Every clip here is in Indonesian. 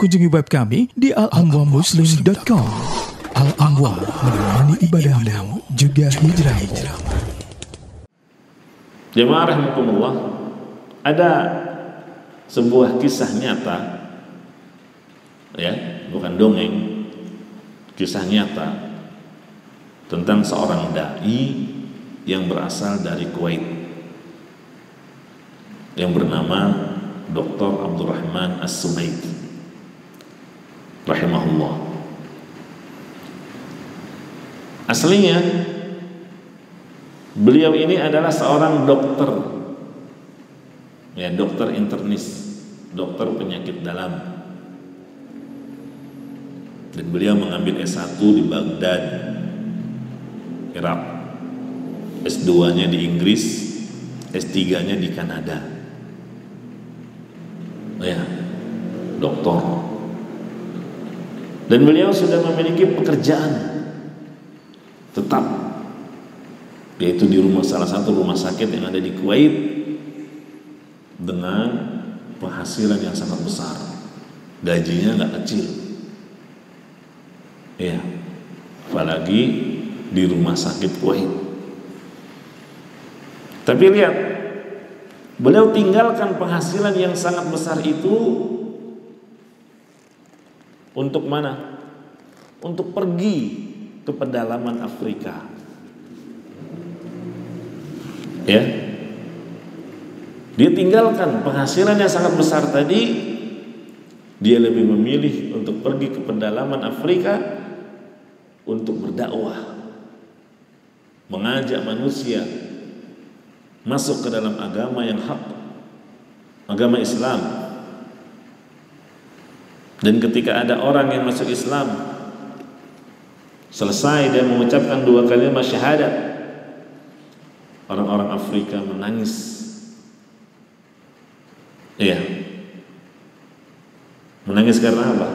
kunjungi web kami di al-anwarmuslim.com. Al-Anwar, menemani ibadahmu juga hijrahmu. Jemaah rahimakumullah, ada sebuah kisah nyata, ya, bukan dongeng, kisah nyata tentang seorang dai yang berasal dari Kuwait yang bernama Dr. Abdurrahman As-Sumaid rahimahullah. Aslinya beliau ini adalah seorang dokter, ya, dokter internis, dokter penyakit dalam, dan beliau mengambil S1 di Baghdad, Irak, S2-nya di Inggris, S3-nya di Kanada, ya, dokter. Dan beliau sudah memiliki pekerjaan tetap, yaitu di salah satu rumah sakit yang ada di Kuwait, dengan penghasilan yang sangat besar, gajinya nggak kecil, ya, apalagi di rumah sakit Kuwait. Tapi lihat, beliau tinggalkan penghasilan yang sangat besar itu untuk mana? Untuk pergi ke pedalaman Afrika, ya. Dia tinggalkan penghasilan yang sangat besar tadi, dia lebih memilih untuk pergi ke pedalaman Afrika untuk berdakwah, mengajak manusia masuk ke dalam agama yang hak, agama Islam. Dan ketika ada orang yang masuk Islam, selesai dia mengucapkan 2 kalimat syahadat, orang-orang Afrika menangis. Iya. Menangis karena apa?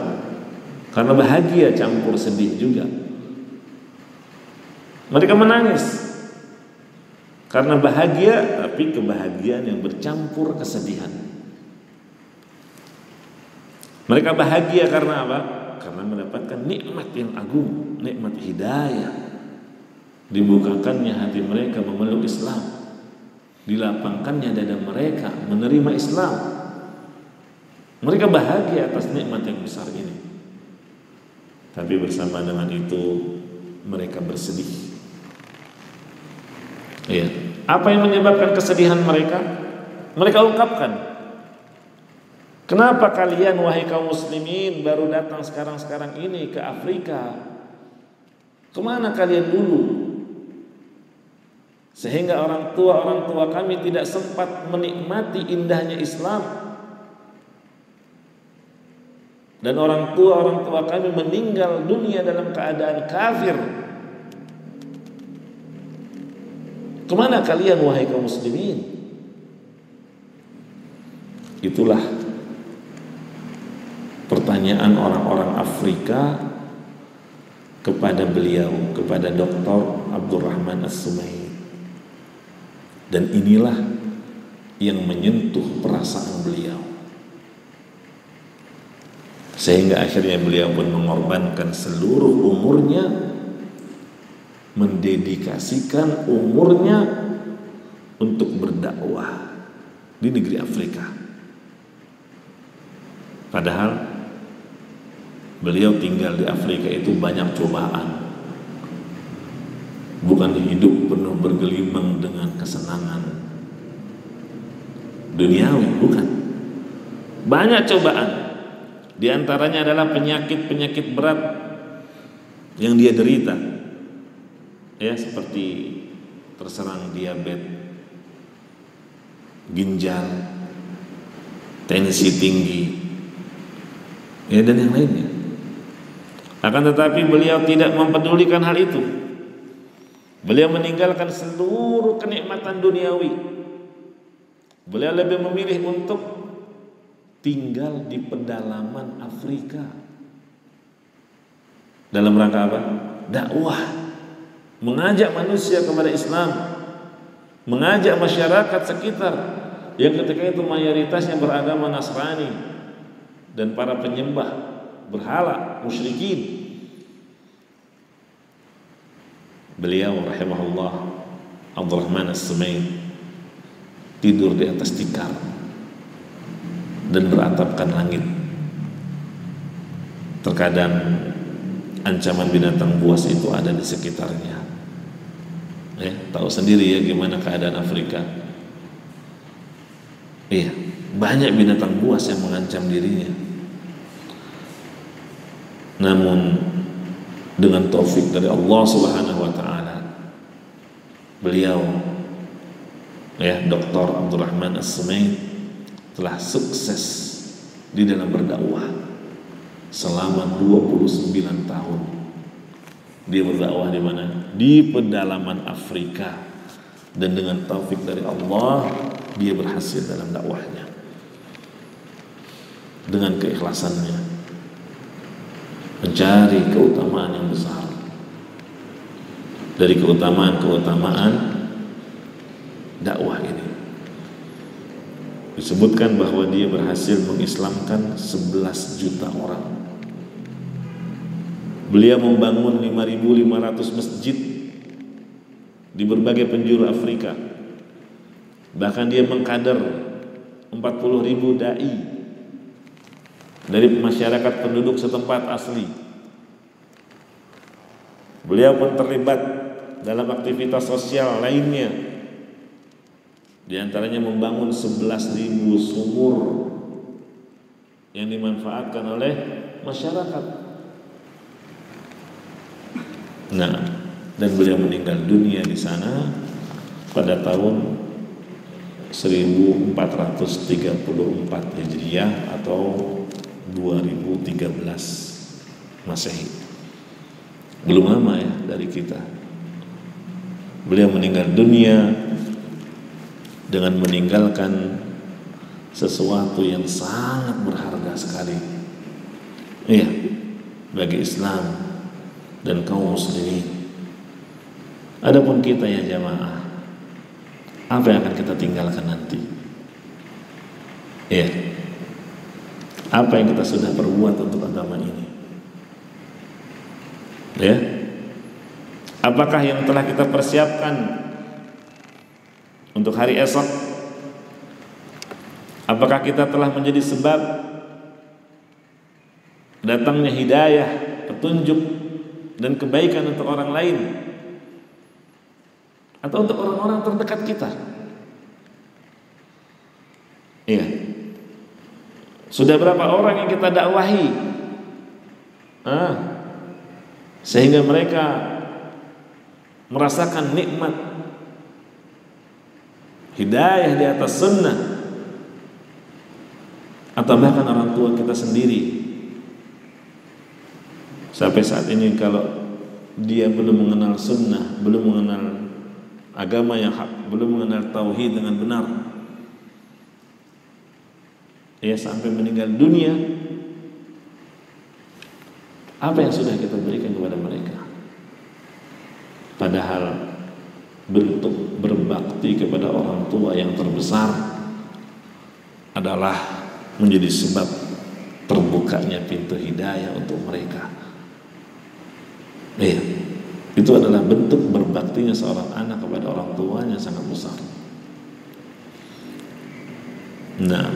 Karena bahagia campur sedih juga. Mereka menangis karena bahagia, tapi kebahagiaan yang bercampur kesedihan. Mereka bahagia karena apa? Karena mendapatkan nikmat yang agung, nikmat hidayah. Dibukakannya hati mereka memeluk Islam, dilapangkannya dada mereka menerima Islam. Mereka bahagia atas nikmat yang besar ini. Tapi bersama dengan itu mereka bersedih. Ya. Apa yang menyebabkan kesedihan mereka? Mereka ungkapkan, kenapa kalian wahai kaum muslimin baru datang sekarang-sekarang ini ke Afrika? Kemana kalian dulu? Sehingga orang tua kami tidak sempat menikmati indahnya Islam. Dan orang tua kami meninggal dunia dalam keadaan kafir. Kemana kalian wahai kaum muslimin? Itulah pertanyaan orang-orang Afrika kepada beliau, kepada Dr. Abdurrahman As-Sumaid. Dan inilah yang menyentuh perasaan beliau, sehingga akhirnya beliau pun mengorbankan seluruh umurnya, mendedikasikan umurnya untuk berdakwah di negeri Afrika. Padahal beliau tinggal di Afrika itu banyak cobaan, bukan hidup penuh bergelimang dengan kesenangan duniawi, bukan. Banyak cobaan. Di antaranya adalah penyakit-penyakit berat yang dia derita, ya, seperti terserang diabetes, ginjal, tensi tinggi, ya, dan yang lainnya. Akan tetapi beliau tidak mempedulikan hal itu. Beliau meninggalkan seluruh kenikmatan duniawi. Beliau lebih memilih untuk tinggal di pedalaman Afrika. Dalam rangka apa? Dakwah, mengajak manusia kepada Islam, mengajak masyarakat sekitar yang ketika itu mayoritasnya beragama Nasrani, dan para penyembah berhala musyrikin. Beliau rahimahullah Abdurrahman As-Sumaid tidur di atas tikar dan beratapkan langit. Terkadang ancaman binatang buas itu ada di sekitarnya. Tahu sendiri ya gimana keadaan Afrika. Iya, banyak binatang buas yang mengancam dirinya. Namun dengan taufik dari Allah Subhanahu wa taala, beliau Dr. Abdurrahman As-Sumaid telah sukses di dalam berdakwah selama 29 tahun. Dia berdakwah di mana? Di pedalaman Afrika, dan dengan taufik dari Allah dia berhasil dalam dakwahnya dengan keikhlasannya, mencari keutamaan yang besar. Dari keutamaan dakwah ini disebutkan bahwa dia berhasil mengislamkan 11 juta orang. Beliau membangun 5.500 masjid di berbagai penjuru Afrika. Bahkan dia mengkader 40.000 dai dari masyarakat penduduk setempat asli. Beliau pun terlibat dalam aktivitas sosial lainnya, di antaranya membangun 11.000 sumur yang dimanfaatkan oleh masyarakat. Nah, dan beliau meninggal dunia di sana pada tahun 1434 Hijriah atau 2013 Masehi. Belum lama ya dari kita. Beliau meninggal dunia dengan meninggalkan sesuatu yang sangat berharga sekali. Iya, bagi Islam dan kaum muslimin. Adapun kita ya jamaah, apa yang akan kita tinggalkan nanti? Apa yang kita sudah perbuat untuk agama ini? Apakah yang telah kita persiapkan untuk hari esok? Apakah kita telah menjadi sebab datangnya hidayah, petunjuk dan kebaikan untuk orang lain, atau untuk orang-orang terdekat kita? Sudah berapa orang yang kita dakwahi sehingga mereka merasakan nikmat hidayah di atas sunnah, atau bahkan orang tua kita sendiri. Sampai saat ini kalau dia belum mengenal sunnah, belum mengenal agama yang hak, belum mengenal tauhid dengan benar, sampai meninggal dunia, apa yang sudah kita berikan kepada mereka? Padahal bentuk berbakti kepada orang tua yang terbesar adalah menjadi sebab terbukanya pintu hidayah untuk mereka. Itu adalah bentuk berbaktinya seorang anak kepada orang tuanya sangat besar. Nah,